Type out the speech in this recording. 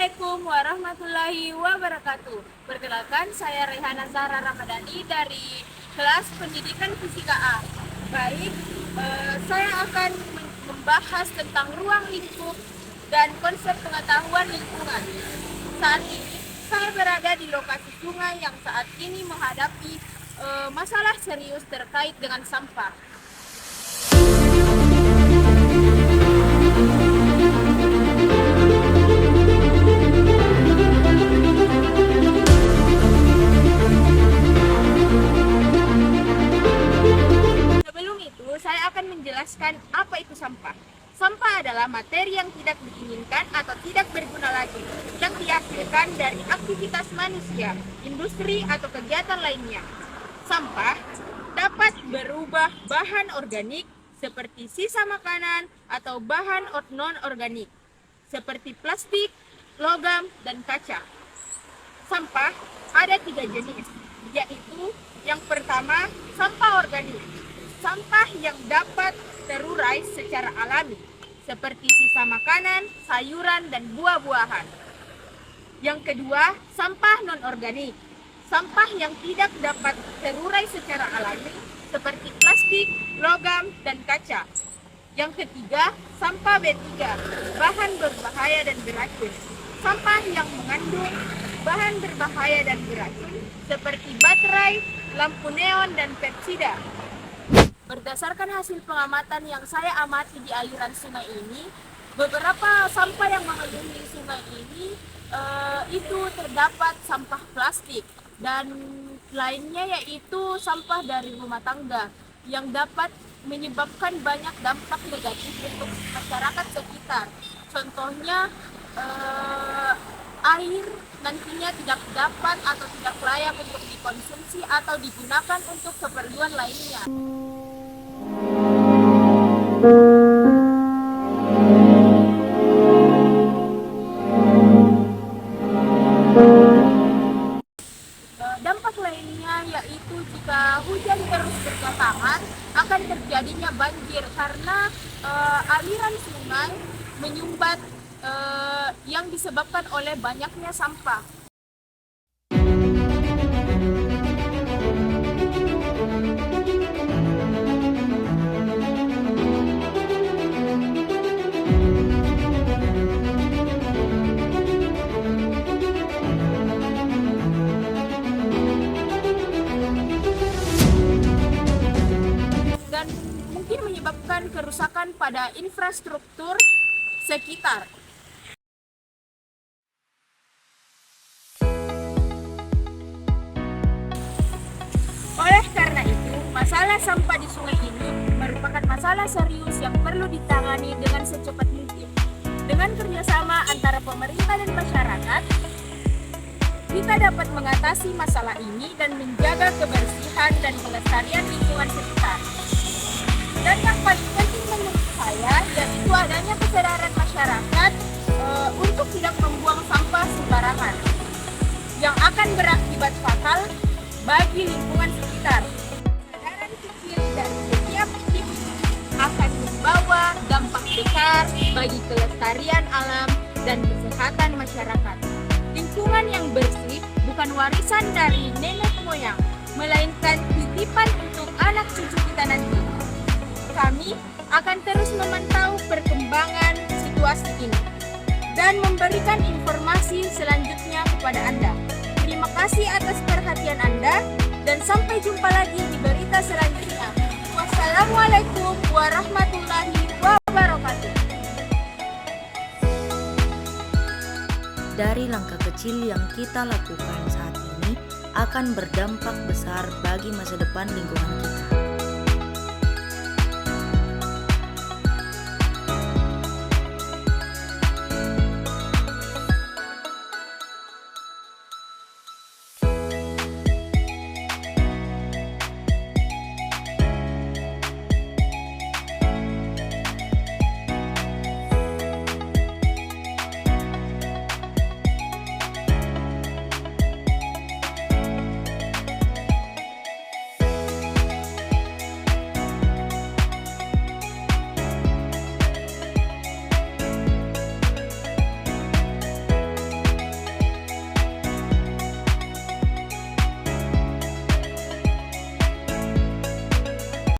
Assalamualaikum warahmatullahi wabarakatuh. Perkenalkan, saya Rehana Zahra Ramadhani dari kelas pendidikan fisika A. Baik, saya akan membahas tentang ruang lingkup dan konsep pengetahuan lingkungan. Saat ini, saya berada di lokasi sungai yang saat ini menghadapi masalah serius terkait dengan sampah. Sebelum itu, saya akan menjelaskan apa itu sampah. Sampah adalah materi yang tidak diinginkan atau tidak berguna lagi, yang dihasilkan dari aktivitas manusia, industri, atau kegiatan lainnya. Sampah dapat berubah bahan organik seperti sisa makanan atau bahan non-organik, seperti plastik, logam, dan kaca. Sampah ada 3 jenis, yaitu yang pertama, sampah organik. Sampah yang dapat terurai secara alami, seperti sisa makanan, sayuran, dan buah-buahan. Yang kedua, sampah non-organik. Sampah yang tidak dapat terurai secara alami, seperti plastik, logam, dan kaca. Yang ketiga, sampah B3, bahan berbahaya dan beracun. Sampah yang mengandung bahan berbahaya dan beracun, seperti baterai, lampu neon, dan pestisida. Berdasarkan hasil pengamatan yang saya amati di aliran sungai ini, beberapa sampah yang mengaliri sungai ini itu terdapat sampah plastik dan lainnya yaitu sampah dari rumah tangga yang dapat menyebabkan banyak dampak negatif untuk masyarakat sekitar. Contohnya air nantinya tidak dapat atau tidak layak untuk dikonsumsi atau digunakan untuk keperluan lainnya. Dampak lainnya yaitu jika hujan terus berdatangan akan terjadinya banjir karena aliran sungai menyumbat yang disebabkan oleh banyaknya sampah. Dan mungkin menyebabkan kerusakan pada infrastruktur sekitar. Oleh karena itu, masalah sampah di sungai ini merupakan masalah serius yang perlu ditangani dengan secepat mungkin. Dengan kerjasama antara pemerintah dan masyarakat, kita dapat mengatasi masalah ini dan menjaga kebersihan dan kelestarian lingkungan sekitar. Dan yang paling penting menurut saya yaitu adanya kesadaran masyarakat untuk tidak membuang sampah sembarangan yang akan berakibat fatal bagi lingkungan sekitar. Kesadaran kecil dari setiap individu akan membawa dampak besar bagi kelestarian alam dan kesehatan masyarakat. Lingkungan yang bersih bukan warisan dari nenek moyang, melainkan titipan untuk anak cucu kita nanti. Kami akan terus memantau perkembangan situasi ini dan memberikan informasi selanjutnya kepada Anda. Terima kasih atas perhatian Anda dan sampai jumpa lagi di berita selanjutnya. Wassalamualaikum warahmatullahi wabarakatuh. Dari langkah kecil yang kita lakukan saat ini akan berdampak besar bagi masa depan lingkungan kita.